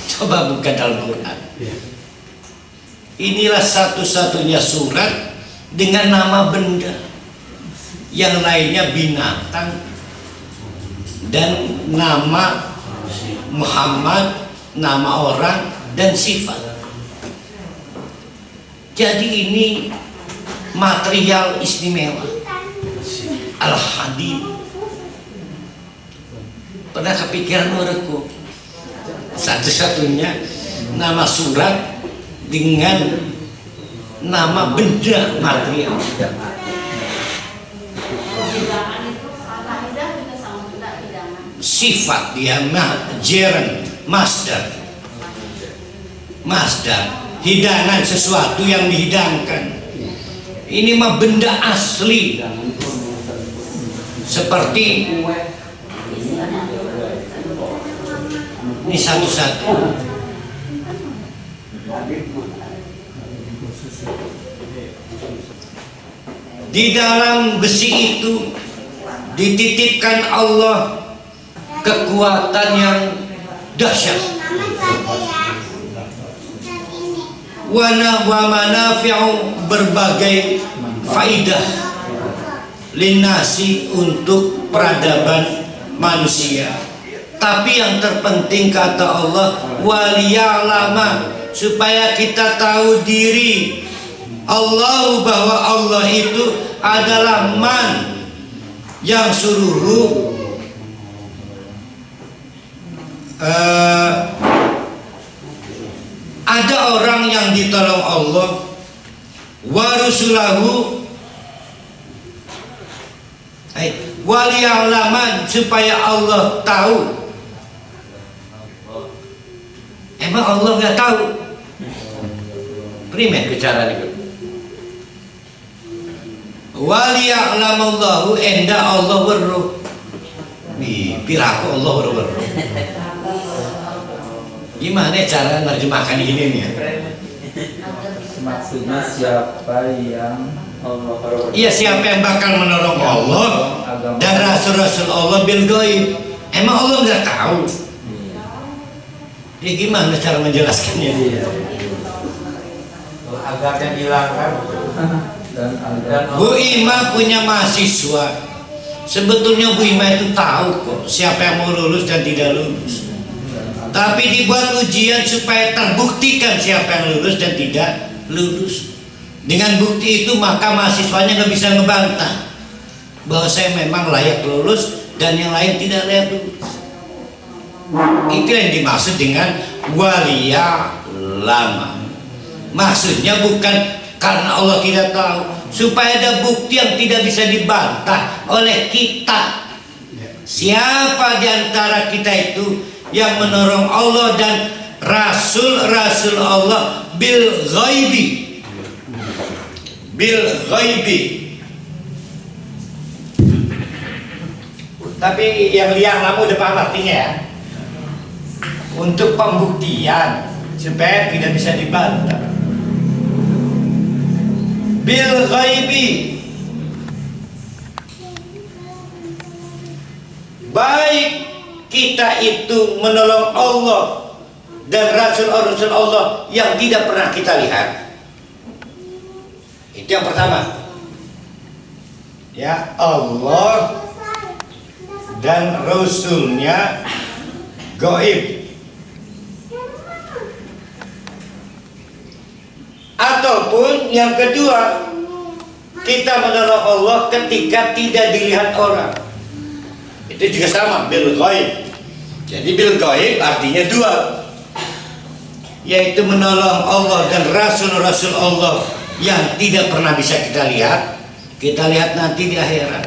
Coba buka Al-Quran. Inilah satu-satunya surat dengan nama benda. Yang lainnya binatang dan nama Muhammad, nama orang dan sifat. Jadi ini material istimewa, al-hadid. Pernah kepikiran menurutku satu-satunya nama surat dengan nama benda material. Sifat dia jeren, masdar, hidangan, sesuatu yang dihidangkan. Ini mah benda asli, seperti ini satu-satu. Di dalam besi itu dititipkan Allah kekuatan yang dahsyat. Wa manafi'u, berbagai faidah linnasi, untuk peradaban manusia. Tapi yang terpenting kata Allah, waliya'lama, supaya kita tahu diri Allah, bahwa Allah itu adalah man yang suruh ada orang yang ditolong Allah, wa rusulahu, waliya'laman, supaya Allah tahu. Emang Allah nggak tahu? Primen bicara itu. Waliya'lamallahu, enda Allah weruh. Piraku Allah weruh. Gimana cara menerjemahkan ini nih? Maksudnya siapa yang Allah, iya, siapa yang bakal menolong Allah dan rasul-rasul Allah bil ghaib. Emang Allah nggak tahu? Ya gimana cara menjelaskannya dia? Agarnya dihilangkan. Bu Ima punya mahasiswa. Sebetulnya Bu Ima itu tahu kok siapa yang mau lulus dan tidak lulus. Tapi dibuat ujian supaya terbuktikan siapa yang lulus dan tidak lulus. Dengan bukti itu maka mahasiswanya nggak bisa ngebantah bahwa saya memang layak lulus dan yang lain tidak layak lulus. Itu yang dimaksud dengan walia lama. Maksudnya bukan karena Allah tidak tahu, supaya ada bukti yang tidak bisa dibantah oleh kita. Siapa di antara kita itu yang menolong Allah dan rasul-rasul Allah bil ghaibi, bil ghaibi. Tapi yang liang lama udah paham artinya ya. Untuk pembuktian supaya tidak bisa dibantah. Bil ghaibi, baik kita itu menolong Allah dan rasul-rasul Allah yang tidak pernah kita lihat. Itu yang pertama. Ya, Allah dan rasulnya gaib. Ataupun yang kedua, kita menolong Allah ketika tidak dilihat orang. Itu juga sama, bil ghaib. Jadi bil ghaib artinya dua, yaitu menolong Allah dan rasul-rasul Allah yang tidak pernah bisa kita lihat. Kita lihat nanti di akhirat.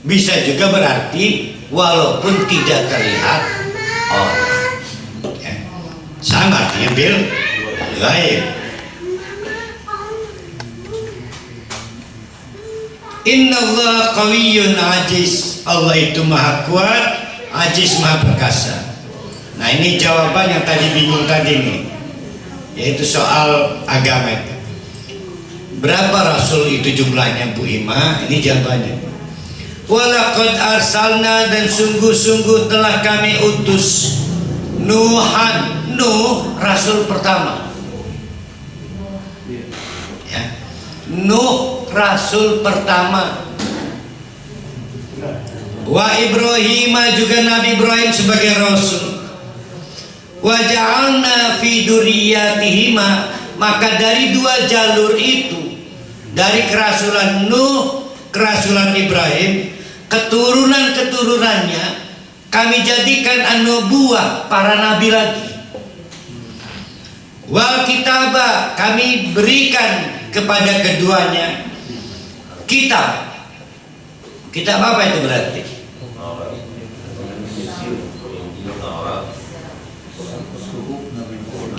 Bisa juga berarti walaupun tidak terlihat orang. Ya. Sama artinya bil ghaib. Inna Allah qawiyyun aziz. Allah itu maha kuat, aziz maha perkasa. Nah ini jawaban yang tadi bingung tadi nih, yaitu soal agama. Berapa rasul itu jumlahnya Bu Ima? Ini jawabannya. Walaqad arsalna, dan sungguh-sungguh telah kami utus Nuhan. Nuh rasul pertama ya. Nuh rasul pertama. Wa Ibrahim, juga Nabi Ibrahim sebagai rasul. Wa ja'alna fi dzurriyyatihima, maka dari dua jalur itu, dari kerasulan Nuh, kerasulan Ibrahim, keturunan-keturunannya kami jadikan an-nubuwah, para nabi lagi. Wal kitabah, kami berikan kepada keduanya kitab. Kitab apa itu berarti?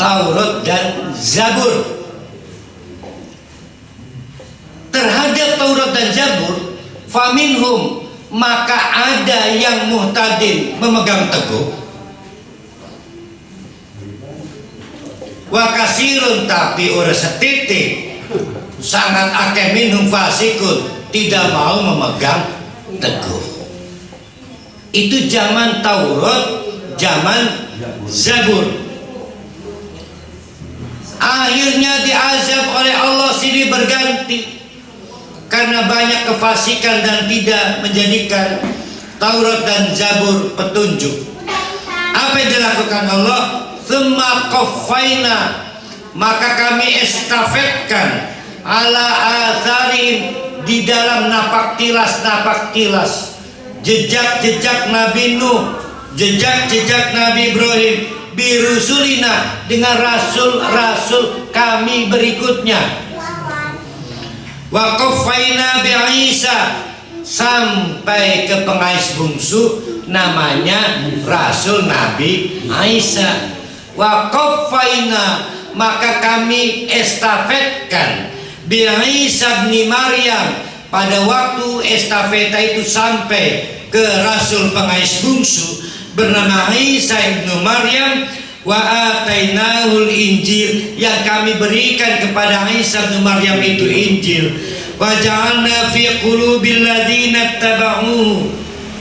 Taurat dan Zabur. Terhadap Taurat dan Zabur, faminhum, maka ada yang muhtadin, memegang teguh. Wa kasirun, tapi ora setitik, sangat akeh minhum fasikun, tidak mau memegang teguh. Itu zaman Taurat, zaman Zabur. Akhirnya diazab oleh Allah, silih berganti karena banyak kefasikan dan tidak menjadikan Taurat dan Zabur petunjuk. Apa yang dilakukan Allah? Tsumma qaffaina, maka kami estafetkan ala atharim, di dalam napak tilas jejak-jejak Nabi Nuh, jejak-jejak Nabi Ibrahim, birusulina, dengan rasul-rasul kami berikutnya. Wa qaffaina bi Isa, sampai ke pengais bungsu namanya Rasul Nabi Isa. Wa qaffaina, maka kami estafetkan bi Isa bin Maryam, pada waktu estafeta itu sampai ke Rasul pengais bungsu bernama Isa ibnu Maryam. Wa atainahul Injil, yang kami berikan kepada Isa bin Maryam itu Injil. wa ja'alna fi qulubil ladzina tabauhu,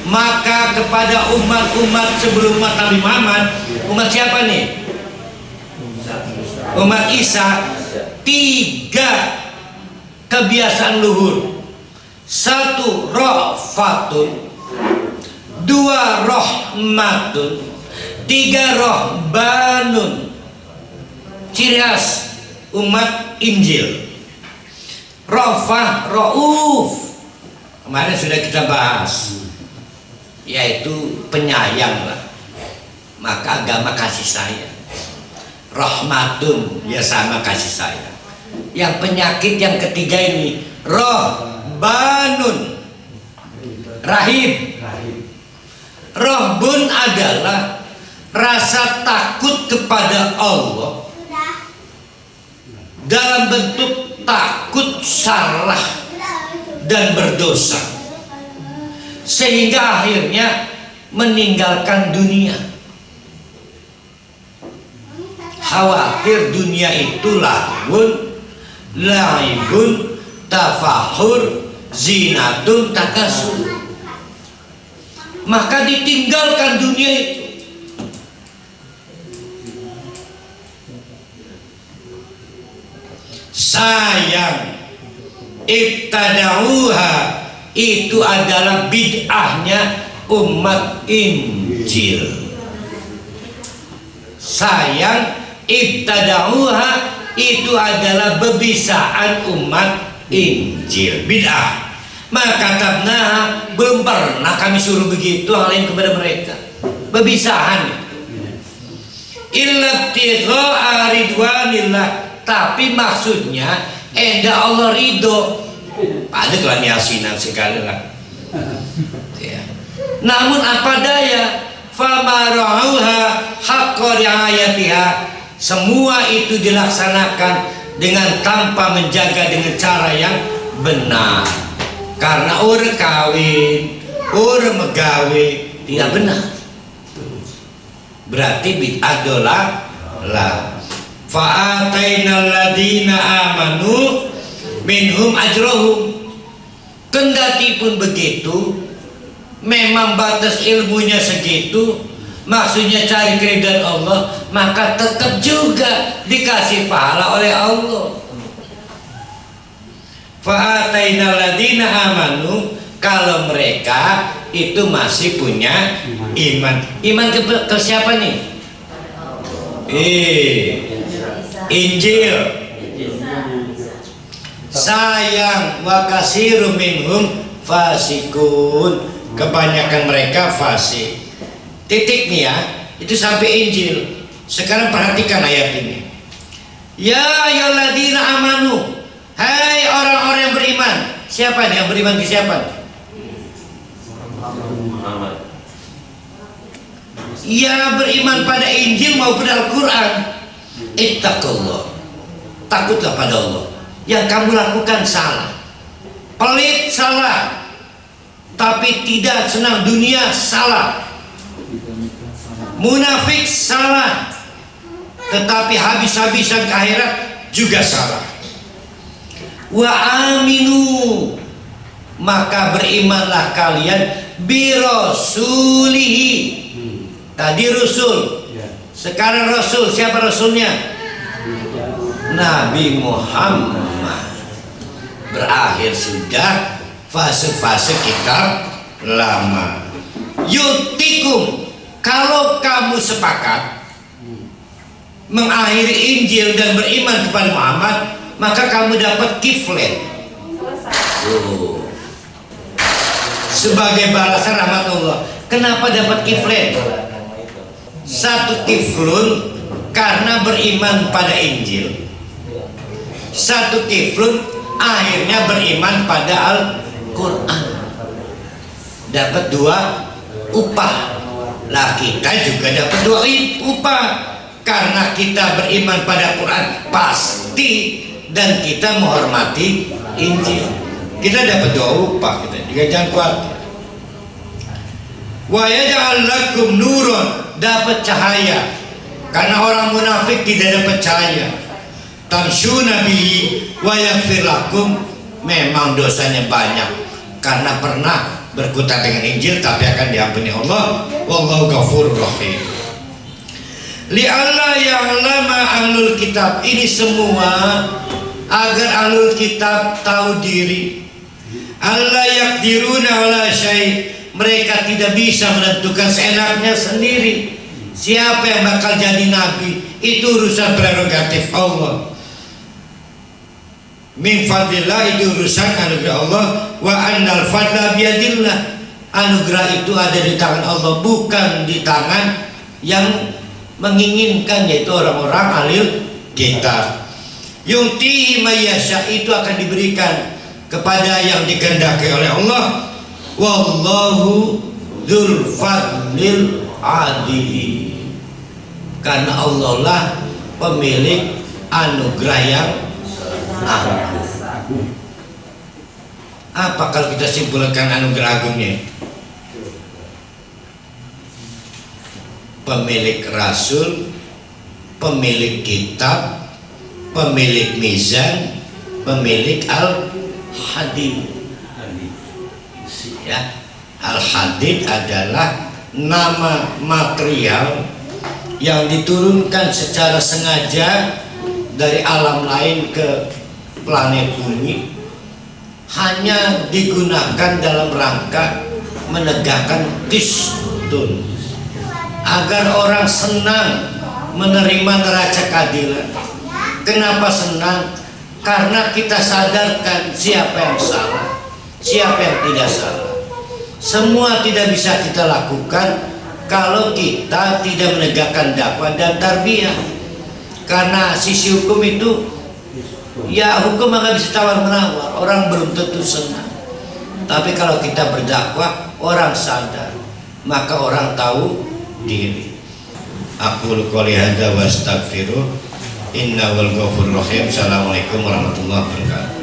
maka kepada umat-umat sebelum umat Nabi Muhammad, umat siapa nih? Umat Isa, 3 kebiasaan luhur. 1 rafatun, 2 rahmatun, 3 rohbanun. Ciri khas umat Injil. Rafah, rauf, kemarin sudah kita bahas, yaitu penyayang lah, maka agama kasih sayang. Rahmatun, ya sama kasih sayang. Yang penyakit yang ketiga ini rohbanun, rahim. Rohbun adalah rasa takut kepada Allah dalam bentuk takut salah dan berdosa, sehingga akhirnya meninggalkan dunia. Khawatir dunia itu lahun, laibun, tafahur, zinatun, takasur, maka ditinggalkan dunia itu. Sayang, ibtada'uha, itu adalah bid'ahnya umat Injil. Sayang, ibtada'uha, itu adalah bebisaan umat Injil, bid'ah. Maka katabna, belum pernah kami suruh begitu hal lain kepada mereka, bebisahan. Illa ibtigha'a ridwanillah, tapi maksudnya enda Allah ridho. Ada tuan yasinan sekali lah ya. Namun apa daya, fama ra'auha haqqa ri'ayatiha, semua itu dilaksanakan dengan tanpa menjaga dengan cara yang benar. Karena orang kawin, orang megawe tidak benar, berarti bid'ah dolah lah. Fa'atainal ladzina amanu minhum ajrohum, kendati pun begitu, memang batas ilmunya segitu, maksudnya cari keridhaan Allah, maka tetap juga dikasih pahala oleh Allah. Fa'atainal ladzina amanu, kalau mereka itu masih punya iman. Iman ke siapa nih? Injil. Sayang, wa katsirum minhum fasikun, kebanyakan mereka fasik. Titik nih ya, itu sampai Injil. Sekarang perhatikan ayat ini. Ya ayyuhalladzina amanu, hai orang-orang yang beriman. Siapa nih yang beriman ke siapa? Ya, beriman pada Injil maupun Al-Quran. Ittaqullah, takutlah pada Allah. Yang kamu lakukan salah, pelit salah, tapi tidak senang dunia salah, munafik salah, tetapi habis-habisan ke akhirat juga salah. Wa aminu, maka berimanlah kalian birasulihi. Tadi Rasul, sekarang Rasul. Siapa Rasulnya? Nabi Muhammad. Berakhir sudah fase-fase kitab lama. Yutikum, kalau kamu sepakat mengakhiri Injil dan beriman kepada Muhammad, maka kamu dapat kiflen. Sebagai balasan rahmat Allah. Kenapa dapat kiflen? 1 kiflun karena beriman pada Injil, 1 kiflun akhirnya beriman pada Al-Quran. Dapat 2 upah. Lah kita juga dapat 2 upah, karena kita beriman pada Quran pasti, dan kita menghormati Injil. Kita dapat 2 upah, kita jangan khawatir. Wa yaj'al lakum nurun, dapat cahaya, karena orang munafik tidak dapat cahaya. Tamshuna bihi wa yaghfir lakum, memang dosanya banyak karena pernah berkutat dengan Injil, tapi akan diampuni Allah. Wallahu ghafurur rahim. Li'alla ya'lama ahlul kitab, ini semua agar ahlul kitab tahu diri. Allah yaqdiruna ala syai', mereka tidak bisa menentukan seenaknya sendiri siapa yang bakal jadi nabi. Itu urusan prerogatif Allah. Min fadlillah, itu urusan anugerah Allah. Wa annal fadla biyadillah, anugerah itu ada di tangan Allah, bukan di tangan yang menginginkan, yaitu orang-orang ahlul kitab. Yu'tihi may yasha, itu akan diberikan kepada yang dikehendaki oleh Allah. Wallahu dzul fadlil adi, karena Allah lah pemilik anugerah yang agung. Apa kalau kita simpulkan anugerah agungnya? Pemilik rasul, pemilik kitab, pemilik mizan, pemilik al-hadid. Ya, al-hadid adalah nama material yang diturunkan secara sengaja dari alam lain ke planet bumi, hanya digunakan dalam rangka menegakkan pistun agar orang senang menerima neraca keadilan. Kenapa senang? Karena kita sadarkan siapa yang salah, siapa yang tidak salah. Semua tidak bisa kita lakukan kalau kita tidak menegakkan dakwah dan tarbiyah. Karena sisi hukum itu, ya hukum nggak bisa tawar menawar, orang belum tentu senang. Tapi kalau kita berdakwah, orang sadar, maka orang tahu diri. Aqulu qouli hadza wa astaghfiruh, innahu wal ghafurur rahim. Assalamualaikum warahmatullahi wabarakatuh.